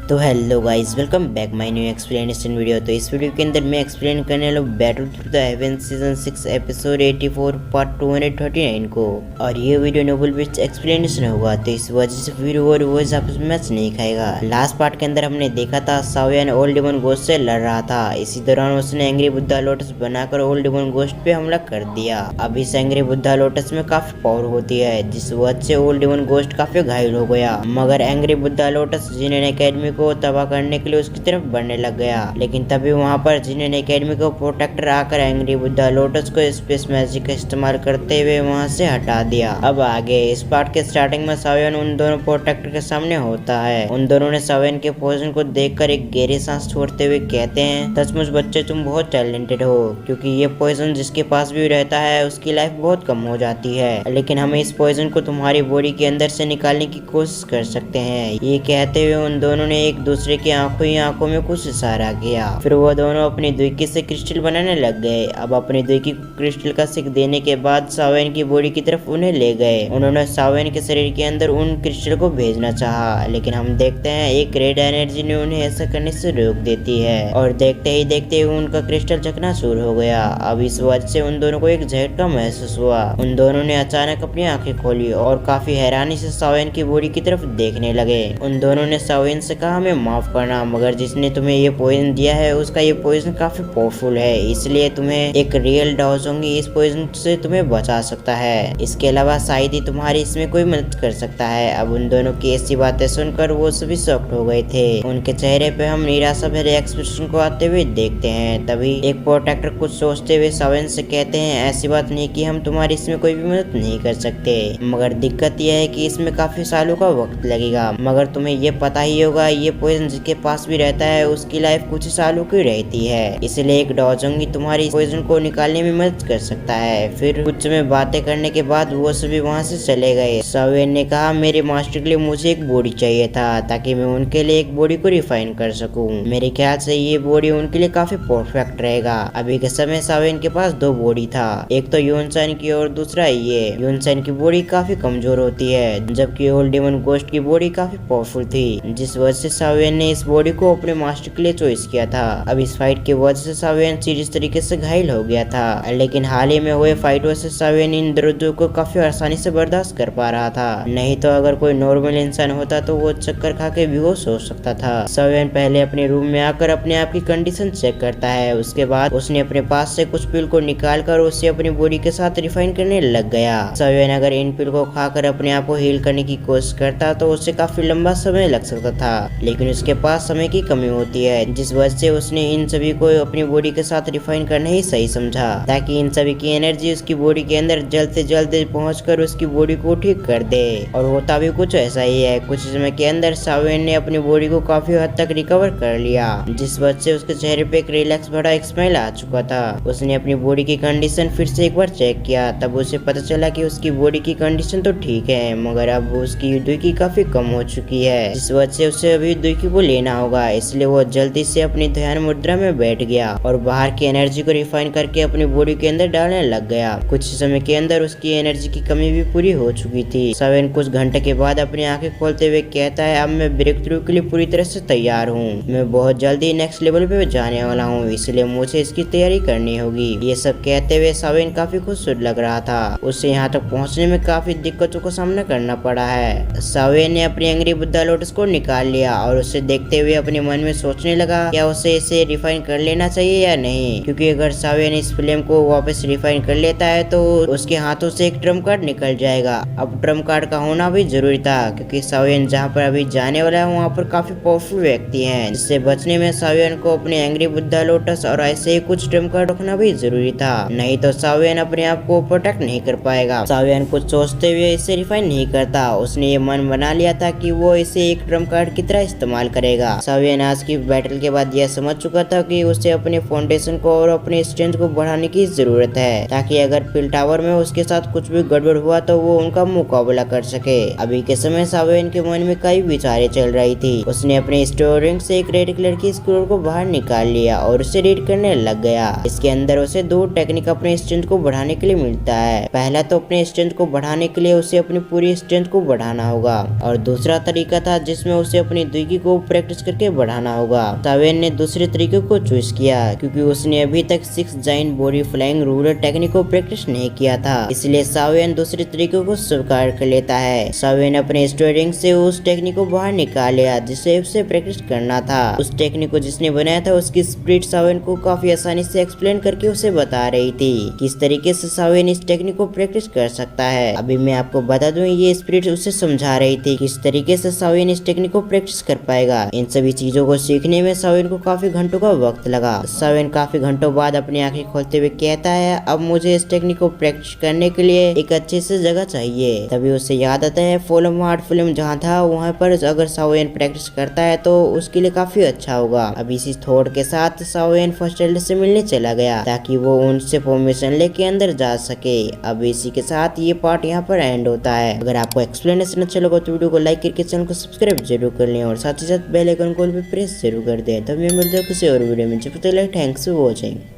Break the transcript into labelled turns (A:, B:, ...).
A: तो hello guys, welcome back my new explanation video. तो इस वीडियो के अंदर मैं एक्सप्लेन करने वाला हूँ battle through the haven season 6 episode 84 part 239 को। और ये वीडियो नोबल बेस्ड एक्सप्लेनेशन होगा, तो इस वजह से वीडियो और वॉइस आपस में मैच नहीं खाएगा। लास्ट पार्ट के अंदर हमने देखा था सावियन ओल्ड डेमन गोस्ट से लड़ रहा था। इसी दौरान उसने एंग्री बुद्धा लोटस बनाकर ओल्ड डेमन गोस्ट पे हमला कर दिया। अब इस एंग्री बुद्धा लोटस में काफी पावर होती है, जिस वजह से ओल्ड डेमन गोस्ट काफी घायल हो गया। मगर एंग्री बुद्धा लोटस जिनेन एकेडमी को तबाह करने के लिए उसकी तरफ बढ़ने लग गया। लेकिन तभी वहां पर जिनेन एकेडमी को प्रोटेक्टर आकर एंग्री बुद्धा लोटस को स्पेस मैजिक का इस्तेमाल करते हुए वहां से हटा दिया। अब आगे इस पार्ट के स्टार्टिंग में सावियन उन दोनों प्रोटेक्टर के सामने होता है। उन दोनों ने सावियन के पोजीशन को देखकर एक गहरी सांस छोड़ते हुए कहते हैं, सचमुच बच्चे तुम बहुत टैलेंटेड हो, क्योंकि ये पॉइजन जिसके पास भी रहता है उसकी लाइफ बहुत कम हो जाती है। लेकिन हम इस पॉइजन को तुम्हारी बॉडी के अंदर से निकालने की कोशिश कर सकते हैं। ये कहते हुए उन दोनों ने एक दूसरे की आंखों ही आंखों में कुछ इशारा किया। फिर वो दोनों अपनी द्विकी से क्रिस्टल बनाने लग गए। अब अपनी द्विकी को क्रिस्टल का सिक देने के बाद सावियन की बॉडी की तरफ उन्हें ले गए। उन्होंने सावियन के शरीर के अंदर उन क्रिस्टल को भेजना चाहा, लेकिन हम देखते हैं एक रेड एनर्जी ने उन्हें ऐसा करने से रोक देती है और देखते ही देखते उनका क्रिस्टल चकनाचूर हो गया। अब इस वजह से उन दोनों को एक झटका महसूस हुआ। उन दोनों ने अचानक अपनी आंखें खोली और काफी हैरानी से सावियन की बॉडी की तरफ देखने लगे। उन दोनों ने सावियन से कहा, हमें माफ करना, मगर जिसने तुम्हें ये पॉइजन दिया है उसका ये पॉइजन काफी पावरफुल है, इसलिए तुम्हें एक रियल डाउजोंगी इस पॉइजन से तुम्हें बचा सकता है। इसके अलावा शायद ही तुम्हारी इसमें कोई मदद कर सकता है। अब उन दोनों की ऐसी बातें सुनकर वो सभी शॉक्ड हो गए थे। उनके चेहरे पे हम निराशा भरे एक्सप्रेशन को आते हुए देखते हैं। तभी एक प्रोटेक्टर कुछ सोचते हुए सावियन से कहते हैं, ऐसी बात नहीं कि हम तुम्हारी इसमें कोई भी मदद नहीं कर सकते, मगर दिक्कत यह है कि इसमें काफी सालों का वक्त लगेगा। मगर तुम्हें ये पता ही होगा ये पॉइजन जिसके पास भी रहता है उसकी लाइफ कुछ सालों की रहती है, इसलिए एक डॉजोंगी तुम्हारी पॉइजन को निकालने में मदद कर सकता है। फिर कुछ समय बातें करने के बाद वो सभी वहाँ से चले गए। सावियन ने कहा, मेरे मास्टर के लिए मुझे एक बॉडी चाहिए था ताकि मैं उनके लिए एक बॉडी को रिफाइन कर सकूं। मेरे ख्याल से ये बॉडी उनके लिए काफी परफेक्ट रहेगा। अभी के समय सावियन के पास दो बॉडी था, एक तो यूनसन की और दूसरा ये। यूनसन की बॉडी काफी कमजोर होती है, जबकि ओल्ड डेमन गोस्ट की बॉडी काफी पावरफुल थी, जिस वजह से सावियन ने इस बॉडी को अपने मास्टर के लिए चॉइस किया था। अब इस फाइट की वजह से सावियन सीरियस तरीके से घायल हो गया था, लेकिन हाल ही में हुए फाइटों से सावियन इन दर्दों को काफी आसानी से बर्दाश्त कर पा रहा था। नहीं तो अगर कोई नॉर्मल इंसान होता तो वो चक्कर खा के बेहोश हो सकता था। सावियन पहले अपने रूम में आकर अपने आप की कंडीशन चेक करता है। उसके बाद उसने अपने पास से कुछ पिल को निकाल कर उसे अपनी बॉडी के साथ रिफाइन करने लग गया। सावियन अगर इन पिल को खाकर अपने आप को हील करने की कोशिश करता तो उसे काफी लंबा समय लग सकता था, लेकिन उसके पास समय की कमी होती है, जिस वजह से उसने इन सभी को अपनी बॉडी के साथ रिफाइन करना ही सही समझा, ताकि इन सभी की एनर्जी उसकी बॉडी के अंदर जल्द से जल्द पहुंचकर उसकी बॉडी को ठीक कर दे। और होता भी कुछ ऐसा ही है। कुछ समय के अंदर सावियन ने अपनी बॉडी को काफी हद तक रिकवर कर लिया, जिस वजह से उसके चेहरे पे एक रिलैक्स भरा एक स्माइल आ चुका था। उसने अपनी बॉडी की कंडीशन फिर से एक बार चेक किया, तब उसे पता चला कि उसकी बॉडी की कंडीशन तो ठीक है, मगर अब उसकी द्विकी काफी कम हो चुकी है, जिस वजह से उसे अभी द्विकी को लेना होगा। इसलिए वो जल्दी से अपनी ध्यान मुद्रा में बैठ गया और बाहर की एनर्जी को रिफाइन करके अपनी बॉडी के अंदर डालने लग गया। कुछ समय के अंदर उसकी एनर्जी की कमी भी पूरी हो चुकी थी। सावियन कुछ घंटे के बाद अपनी आंखें खोलते हुए कहता है, अब मैं ब्रेक थ्रू के लिए पूरी तरह से तैयार हूँ। मैं बहुत जल्दी नेक्स्ट लेवल पे जाने वाला हूँ, इसलिए मुझे इसकी तैयारी करनी होगी। ये सब कहते हुए सावियन काफी खुश लग रहा था। उसे यहाँ तक पहुँचने में काफी दिक्कतों का सामना करना पड़ा है। सावियन ने अपनी एंग्री बुद्धा लोटस को निकाल लिया और उसे देखते हुए अपने मन में सोचने लगा, क्या उसे इसे रिफाइन कर लेना चाहिए या नहीं, क्योंकि अगर सावियन इस फ्लेम को वापस रिफाइन कर लेता है तो उसके हाथों से एक ट्रम्प कार्ड निकल जाएगा। अब ट्रम्प कार्ड का होना भी जरूरी था, क्योंकि सावियन जहाँ पर अभी जाने वाला है वहाँ पर काफी पावरफुल व्यक्ति हैं, जिससे बचने में सावियन को अपने एंग्री बुद्धा लोटस और ऐसे ही कुछ ट्रम्प कार्ड रखना भी जरूरी था, नहीं तो सावियन अपने आप को प्रोटेक्ट नहीं कर पाएगा। सावियन कुछ सोचते हुए इसे रिफाइन नहीं करता। उसने ये मन बना लिया था कि वो इसे एक ट्रम्प कार्ड की तरह इस्तेमाल करेगा। सावियन आज की बैटल के बाद यह समझ चुका था कि उसे अपने फाउंडेशन को और अपने स्ट्रेंथ को बढ़ाने की जरूरत है, ताकि अगर पिल टावर में उसके साथ कुछ भी गड़बड़ हुआ तो वो उनका मुकाबला कर सके। अभी के समय सावियन के मन में कई विचारें चल रही थी। उसने अपने स्टोरिंग से एक रेड कलर की स्क्रोल को बाहर निकाल लिया और उसे रीड करने लग गया। इसके अंदर उसे दो टेक्निक अपने स्ट्रेंथ को बढ़ाने के लिए मिलता है। पहला तो अपने स्ट्रेंथ को बढ़ाने के लिए उसे अपनी पूरी स्ट्रेंथ को बढ़ाना होगा, और दूसरा तरीका था जिसमें उसे अपनी बुद्धि को प्रैक्टिस करके बढ़ाना होगा। सावेन ने दूसरे तरीके को चूज किया क्योंकि उसने अभी तक 6 giant body flying ruler technique को प्रैक्टिस नहीं किया था, इसलिए सावेन दूसरे तरीके को स्वीकार कर लेता है। सावेन अपने स्टोरिंग से उस टेक्निक को बाहर निकाल लिया जिसे उसे प्रैक्टिस करना था। उस टेक्निक को जिसने बनाया था उसकी स्पिरिट सावेन को काफी आसानी से एक्सप्लेन करके उसे बता रही थी किस तरीके से सावेन इस टेक्निक को प्रैक्टिस कर सकता है। अभी मैं आपको बता दूं ये स्पिरिट उसे समझा रही थी किस तरीके से सावेन इस टेक्निक को प्रैक्टिस कर पाएगा। इन सभी चीजों को सीखने में सावेन को काफी घंटों का वक्त लगा। सावेन काफी घंटों बाद अपनी आंखें खोलते हुए कहता है अब मुझे इस टेक्निक को प्रैक्टिस करने के लिए एक अच्छी सी जगह चाहिए। तभी उसे याद आता है फुलम हार्ट फिल्म जहाँ था वहाँ पर अगर सावेन प्रैक्टिस करता है तो उसके लिए काफी अच्छा होगा। अब इसी थॉट के साथ सावेन फर्स्ट एल्डर से मिलने चला गया ताकि वो उनसे परमिशन लेके अंदर जा सके। अब इसी के साथ ये पार्ट यहाँ पर एंड होता है। अगर आपको एक्सप्लेनेशन अच्छा लगा तो वीडियो को लाइक करके चैनल को सब्सक्राइब जरूर कर लें और साथ ही साथ बेल आइकन को भी प्रेस जरूर कर दें। तब मैं मिलते हैं किसी और वीडियो में। जब तक थैंक्स फॉर वॉचिंग।